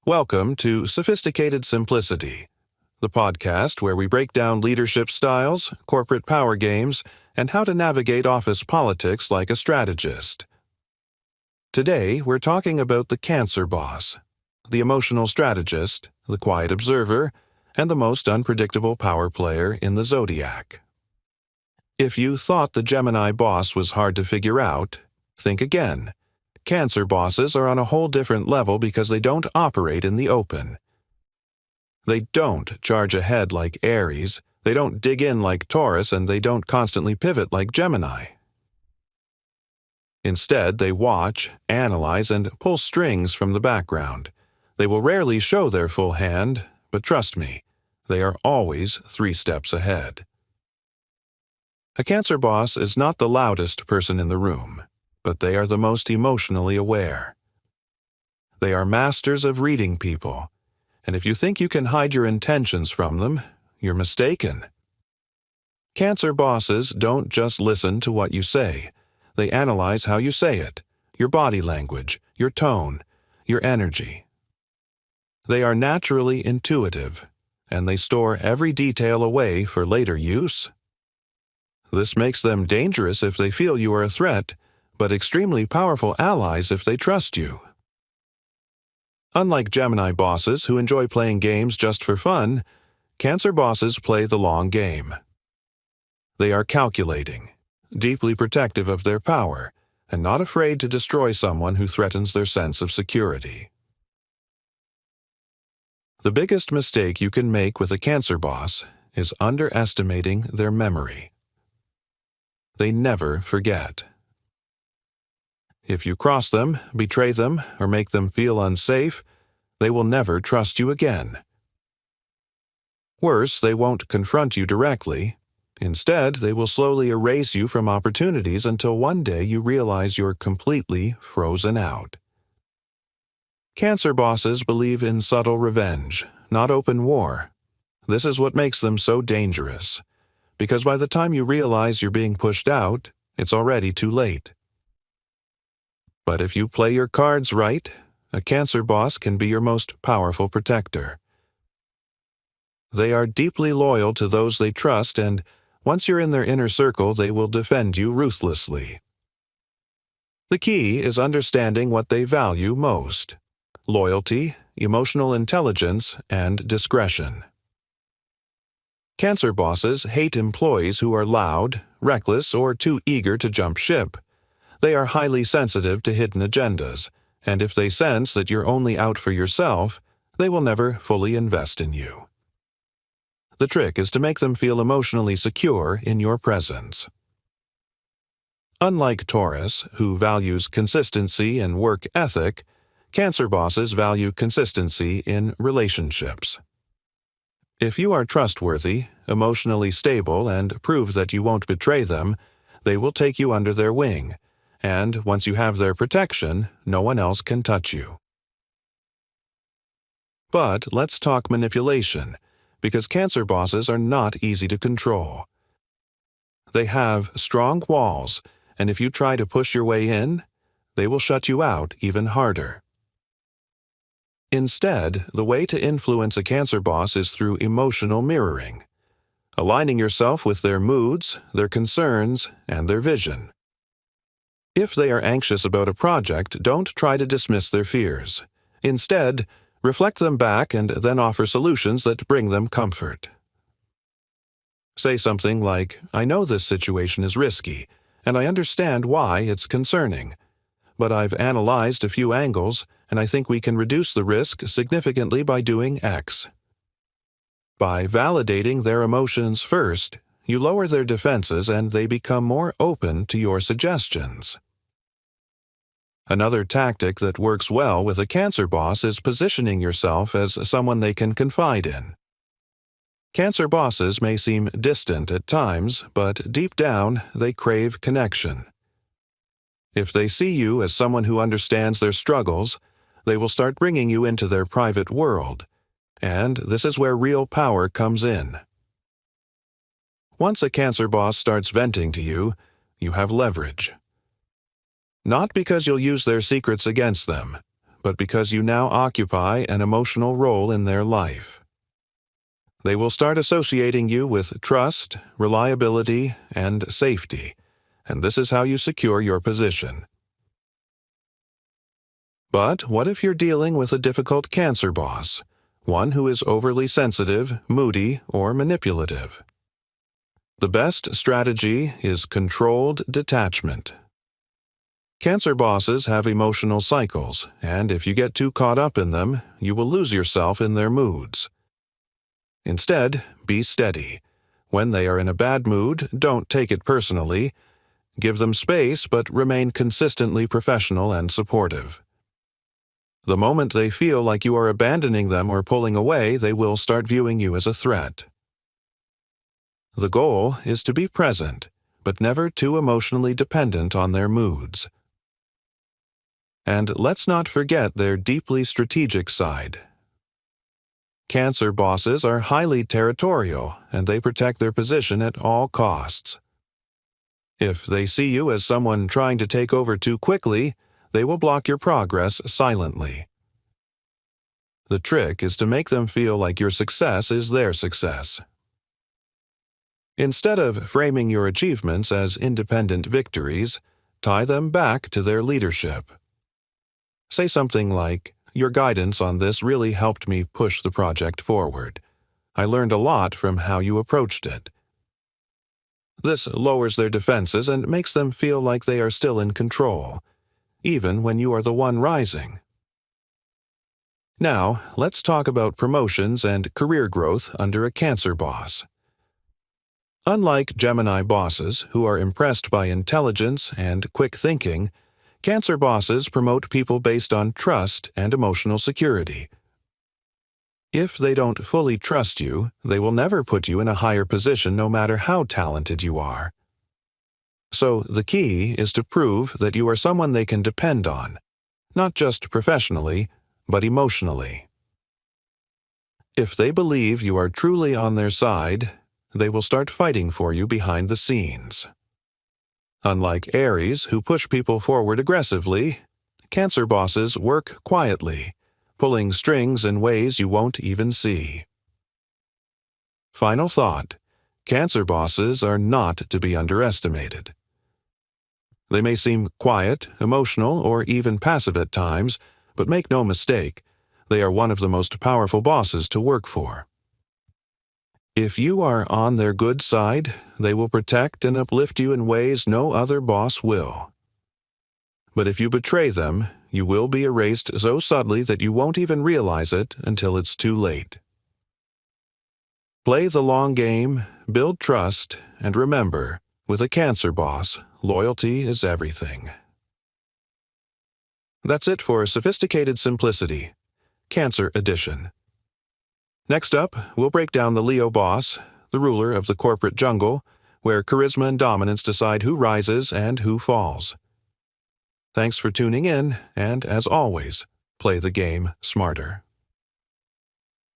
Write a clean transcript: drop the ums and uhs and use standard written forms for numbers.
Welcome to Sophisticated Simplicity, the podcast where we break down leadership styles, corporate power games, and how to navigate office politics like a strategist. Today, we're talking about the Cancer boss, the emotional strategist, the quiet observer, and the most unpredictable power player in the zodiac. If you thought the Gemini boss was hard to figure out, think again. Cancer bosses are on a whole different level because they don't operate in the open. They don't charge ahead like Aries, they don't dig in like Taurus, and they don't constantly pivot like Gemini. Instead, they watch, analyze, and pull strings from the background. They will rarely show their full hand, but trust me, they are always 3 steps ahead. A Cancer boss is not the loudest person in the room, but they are the most emotionally aware. They are masters of reading people, and if you think you can hide your intentions from them, you're mistaken. Cancer bosses don't just listen to what you say. They analyze how you say it, your body language, your tone, your energy. They are naturally intuitive, and they store every detail away for later use. This makes them dangerous if they feel you are a threat, but extremely powerful allies if they trust you. Unlike Gemini bosses who enjoy playing games just for fun, Cancer bosses play the long game. They are calculating, deeply protective of their power, and not afraid to destroy someone who threatens their sense of security. The biggest mistake you can make with a Cancer boss is underestimating their memory. They never forget. If you cross them, betray them, or make them feel unsafe, they will never trust you again. Worse, they won't confront you directly. Instead, they will slowly erase you from opportunities until one day you realize you're completely frozen out. Cancer bosses believe in subtle revenge, not open war. This is what makes them so dangerous, because by the time you realize you're being pushed out, it's already too late. But if you play your cards right, a Cancer boss can be your most powerful protector. They are deeply loyal to those they trust, and once you're in their inner circle, they will defend you ruthlessly. The key is understanding what they value most: loyalty, emotional intelligence, and discretion. Cancer bosses hate employees who are loud, reckless, or too eager to jump ship. They are highly sensitive to hidden agendas, and if they sense that you're only out for yourself, they will never fully invest in you. The trick is to make them feel emotionally secure in your presence. Unlike Taurus, who values consistency and work ethic, Cancer bosses value consistency in relationships. If you are trustworthy, emotionally stable, and prove that you won't betray them, they will take you under their wing. And once you have their protection, no one else can touch you. But let's talk manipulation, because Cancer bosses are not easy to control. They have strong walls, and if you try to push your way in, they will shut you out even harder. Instead, the way to influence a Cancer boss is through emotional mirroring, aligning yourself with their moods, their concerns, and their vision. If they are anxious about a project, don't try to dismiss their fears. Instead, reflect them back and then offer solutions that bring them comfort. Say something like, "I know this situation is risky, and I understand why it's concerning. But I've analyzed a few angles, and I think we can reduce the risk significantly by doing X." By validating their emotions first, you lower their defenses and they become more open to your suggestions. Another tactic that works well with a Cancer boss is positioning yourself as someone they can confide in. Cancer bosses may seem distant at times, but deep down, they crave connection. If they see you as someone who understands their struggles, they will start bringing you into their private world, and this is where real power comes in. Once a Cancer boss starts venting to you, you have leverage. Not because you'll use their secrets against them, but because you now occupy an emotional role in their life. They will start associating you with trust, reliability, and safety, and this is how you secure your position. But what if you're dealing with a difficult Cancer boss, one who is overly sensitive, moody, or manipulative? The best strategy is controlled detachment. Cancer bosses have emotional cycles, and if you get too caught up in them, you will lose yourself in their moods. Instead, be steady. When they are in a bad mood, don't take it personally. Give them space, but remain consistently professional and supportive. The moment they feel like you are abandoning them or pulling away, they will start viewing you as a threat. The goal is to be present, but never too emotionally dependent on their moods. And let's not forget their deeply strategic side. Cancer bosses are highly territorial, and they protect their position at all costs. If they see you as someone trying to take over too quickly, they will block your progress silently. The trick is to make them feel like your success is their success. Instead of framing your achievements as independent victories, tie them back to their leadership. Say something like, "Your guidance on this really helped me push the project forward. I learned a lot from how you approached it." This lowers their defenses and makes them feel like they are still in control, even when you are the one rising. Now, let's talk about promotions and career growth under a Cancer boss. Unlike Gemini bosses, who are impressed by intelligence and quick thinking, Cancer bosses promote people based on trust and emotional security. If they don't fully trust you, they will never put you in a higher position no matter how talented you are. So the key is to prove that you are someone they can depend on, not just professionally, but emotionally. If they believe you are truly on their side, they will start fighting for you behind the scenes. Unlike Aries, who push people forward aggressively, Cancer bosses work quietly, pulling strings in ways you won't even see. Final thought: Cancer bosses are not to be underestimated. They may seem quiet, emotional, or even passive at times, but make no mistake, they are one of the most powerful bosses to work for. If you are on their good side, they will protect and uplift you in ways no other boss will. But if you betray them, you will be erased so subtly that you won't even realize it until it's too late. Play the long game, build trust, and remember, with a Cancer boss, loyalty is everything. That's it for Sophisticated Simplicity, Cancer Edition. Next up, we'll break down the Leo boss, the ruler of the corporate jungle, where charisma and dominance decide who rises and who falls. Thanks for tuning in, and as always, play the game smarter.